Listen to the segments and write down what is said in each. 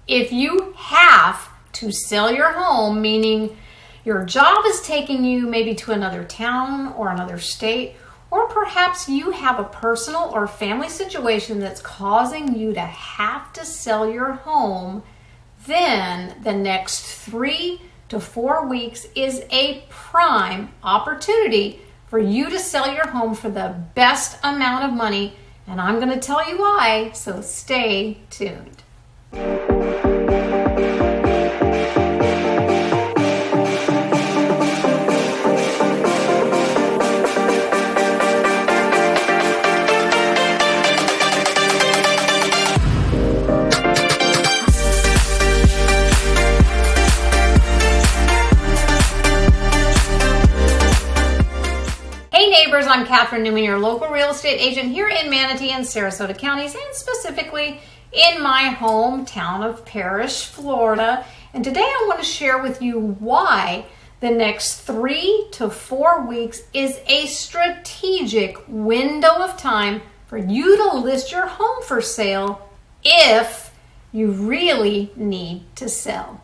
If you have to sell your home, meaning your job is taking you maybe to another town or another state, or perhaps you have a personal or family situation that's causing you to have to sell your home, then the next 3 to 4 weeks is a prime opportunity for you to sell your home for the best amount of money. And I'm going to tell you why, so stay tuned. I'm Catherine Newman, your local real estate agent here in Manatee and Sarasota Counties, and specifically in my hometown of Parrish, Florida. And today I want to share with you why the next 3 to 4 weeks is a strategic window of time for you to list your home for sale if you really need to sell.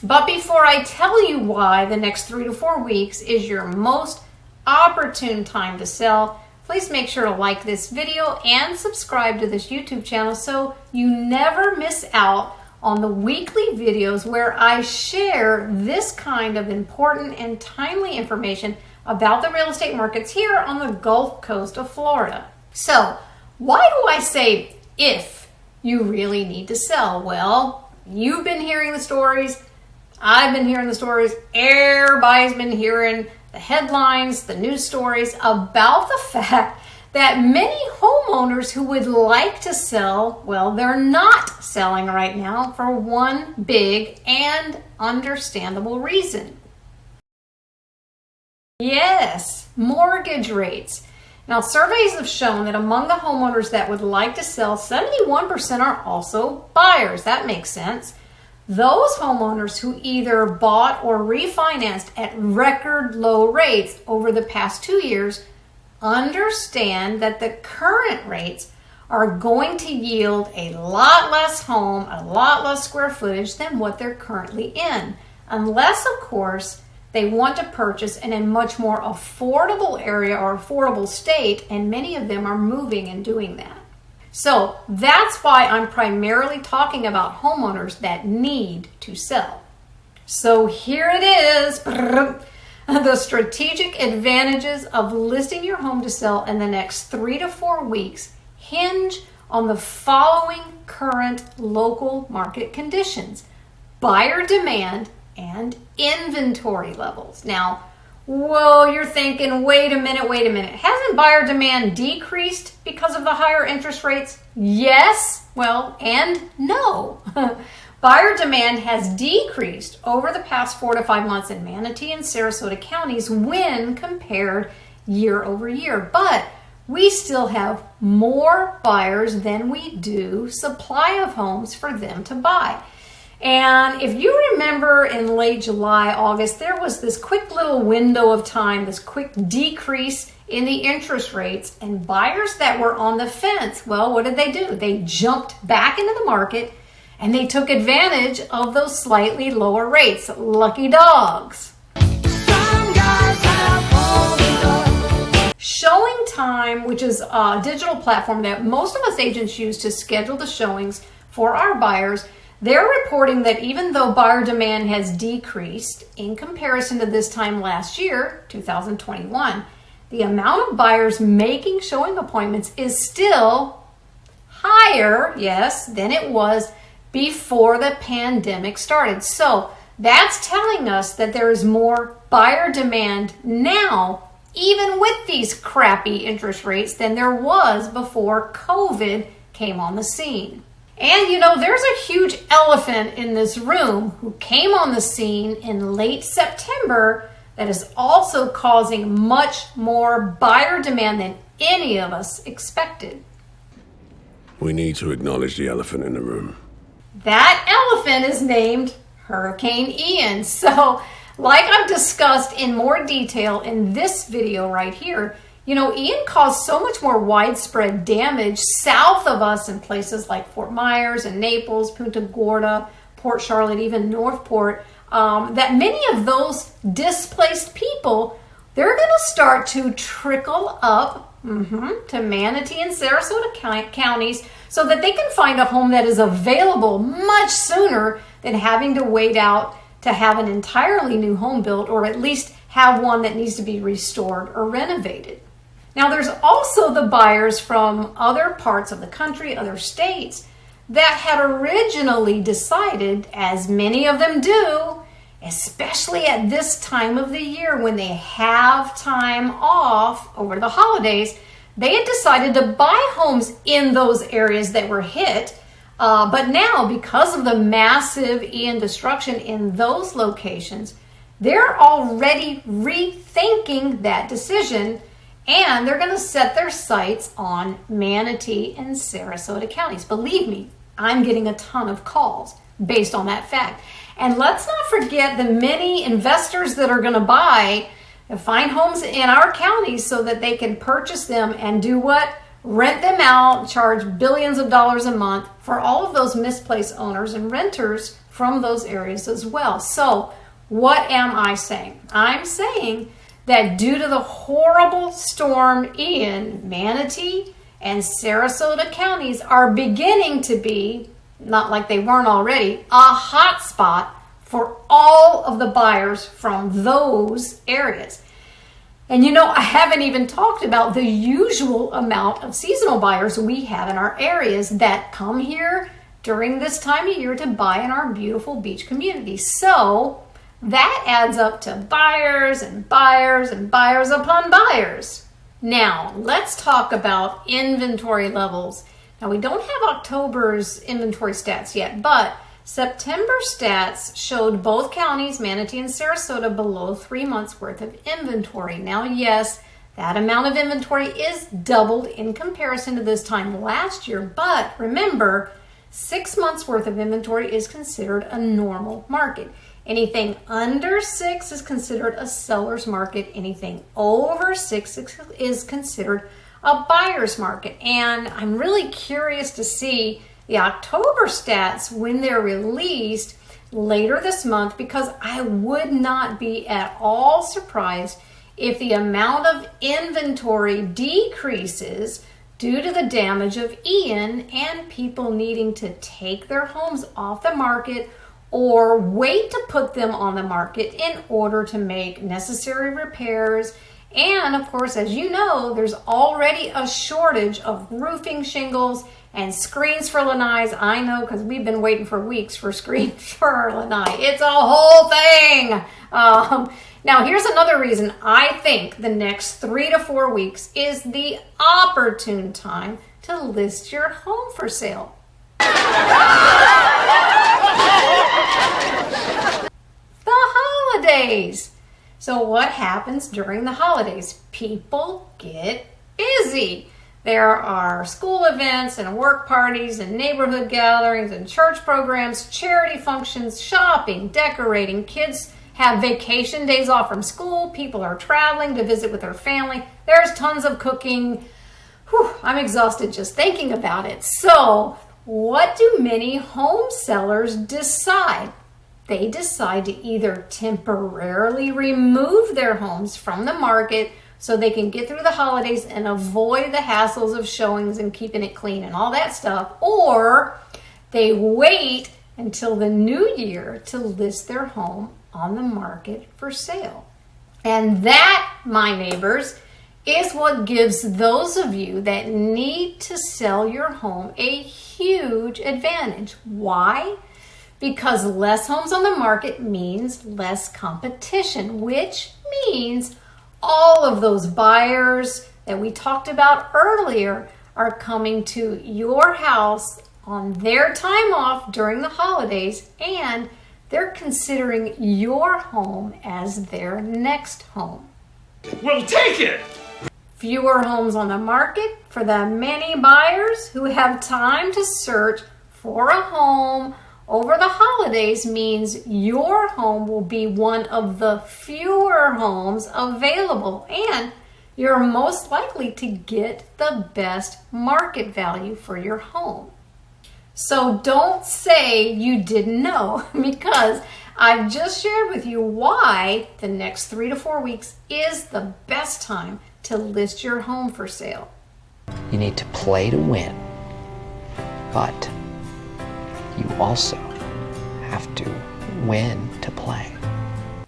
But before I tell you why the next 3 to 4 weeks is your most opportune time to sell, please make sure to like this video and subscribe to this YouTube channel so you never miss out on the weekly videos where I share this kind of important and timely information about the real estate markets here on the Gulf Coast of Florida. So, why do I say if you really need to sell? Well, you've been hearing the stories, I've been hearing the stories, everybody's been hearing the headlines, the news stories about the fact that many homeowners who would like to sell, well, they're not selling right now for one big and understandable reason. Yes, mortgage rates. Now, surveys have shown that among the homeowners that would like to sell, 71% are also buyers. That makes sense. Those homeowners who either bought or refinanced at record low rates over the past 2 years understand that the current rates are going to yield a lot less home, a lot less square footage than what they're currently in. Unless, of course, they want to purchase in a much more affordable area or affordable state, and many of them are moving and doing that. So that's why I'm primarily talking about homeowners that need to sell. So here it is, the strategic advantages of listing your home to sell in the next 3 to 4 weeks hinge on the following current local market conditions: buyer demand and inventory levels. Now, whoa, you're thinking, wait a minute. Hasn't buyer demand decreased because of the higher interest rates? Yes, well, and no. Buyer demand has decreased over the past 4 to 5 months in Manatee and Sarasota counties when compared year over year. But we still have more buyers than we do supply of homes for them to buy. And if you remember in late July, August, there was this quick little window of time, this quick decrease in the interest rates, and buyers that were on the fence, well, what did they do? They jumped back into the market and they took advantage of those slightly lower rates. Lucky dogs. Showing Time, which is a digital platform that most of us agents use to schedule the showings for our buyers, they're reporting that even though buyer demand has decreased in comparison to this time last year, 2021, the amount of buyers making showing appointments is still higher, yes, than it was before the pandemic started. So that's telling us that there is more buyer demand now, even with these crappy interest rates, than there was before COVID came on the scene. And you know, there's a huge elephant in this room who came on the scene in late September that is also causing much more buyer demand than any of us expected. We need to acknowledge the elephant in the room. That elephant is named Hurricane Ian. So, like I've discussed in more detail in this video right here, Ian caused so much more widespread damage south of us in places like Fort Myers and Naples, Punta Gorda, Port Charlotte, even Northport, that many of those displaced people, they're going to start to trickle up to Manatee and Sarasota counties so that they can find a home that is available much sooner than having to wait out to have an entirely new home built, or at least have one that needs to be restored or renovated. Now, there's also the buyers from other parts of the country, other states, that had originally decided, as many of them do, especially at this time of the year when they have time off over the holidays, they had decided to buy homes in those areas that were hit. But now, because of the massive Ian destruction in those locations, they're already rethinking that decision, and they're going to set their sights on Manatee and Sarasota counties. Believe me, I'm getting a ton of calls based on that fact. And let's not forget the many investors that are going to buy and find homes in our counties so that they can purchase them and do what? Rent them out, charge billions of dollars a month for all of those misplaced owners and renters from those areas as well. So what am I saying? I'm saying that due to the horrible storm Ian, Manatee and Sarasota counties are beginning to be, not like they weren't already, a hot spot for all of the buyers from those areas. And I haven't even talked about the usual amount of seasonal buyers we have in our areas that come here during this time of year to buy in our beautiful beach community. So that adds up to buyers and buyers and buyers upon buyers. Now, let's talk about inventory levels. Now, we don't have October's inventory stats yet, but September stats showed both counties, Manatee and Sarasota, below 3 months worth of inventory. Now, yes, that amount of inventory is doubled in comparison to this time last year, but remember, 6 months worth of inventory is considered a normal market. Anything under 6 is considered a seller's market. Anything over 6 is considered a buyer's market. And I'm really curious to see the October stats when they're released later this month, because I would not be at all surprised if the amount of inventory decreases due to the damage of Ian and people needing to take their homes off the market or wait to put them on the market in order to make necessary repairs. And of course, as you know, there's already a shortage of roofing shingles and screens for lanais. I know, because we've been waiting for weeks for screens for our lanai. It's a whole thing. Now, here's another reason I think the next 3 to 4 weeks is the opportune time to list your home for sale. The holidays. So what happens during the holidays? People get busy. There are school events and work parties and neighborhood gatherings and church programs, charity functions, shopping, decorating. Kids have vacation days off from school. People are traveling to visit with their family. There's tons of cooking. Whew, I'm exhausted just thinking about it. So what do many home sellers decide? They decide to either temporarily remove their homes from the market so they can get through the holidays and avoid the hassles of showings and keeping it clean and all that stuff, or they wait until the new year to list their home on the market for sale. And that, my neighbors, is what gives those of you that need to sell your home a huge advantage. Why? Because less homes on the market means less competition, which means all of those buyers that we talked about earlier are coming to your house on their time off during the holidays, and they're considering your home as their next home. We'll take it! Fewer homes on the market for the many buyers who have time to search for a home over the holidays means your home will be one of the fewer homes available. And you're most likely to get the best market value for your home. So don't say you didn't know, because I've just shared with you why the next 3 to 4 weeks is the best time to list your home for sale. You need to play to win, but you also have to win to play.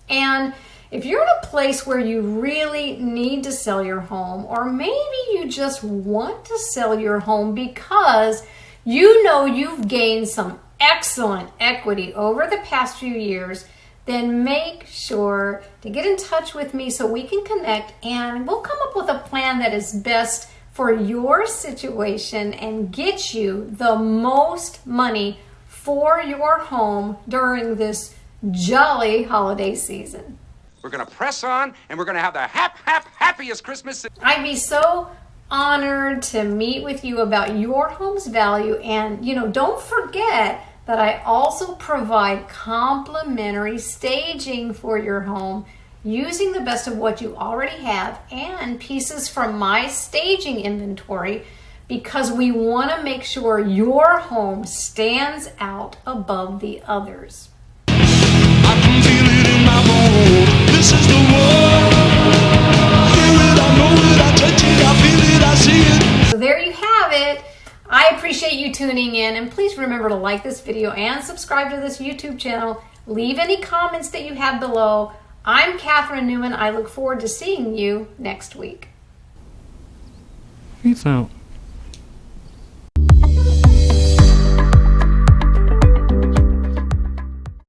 And if you're in a place where you really need to sell your home, or maybe you just want to sell your home because you know you've gained some excellent equity over the past few years, then make sure to get in touch with me so we can connect and we'll come up with a plan that is best for your situation and get you the most money for your home during this jolly holiday season. We're going to press on, and we're going to have the happiest Christmas. I'd be so honored to meet with you about your home's value. And, don't forget that I also provide complimentary staging for your home using the best of what you already have and pieces from my staging inventory, because we want to make sure your home stands out above the others. I can feel it in my bones. This is the war. I hear it, I know it, I touch it, I feel it, I see it. So there you have it. I appreciate you tuning in, and please remember to like this video and subscribe to this YouTube channel. Leave any comments that you have below. I'm Catherine Newman. I look forward to seeing you next week. Peace out.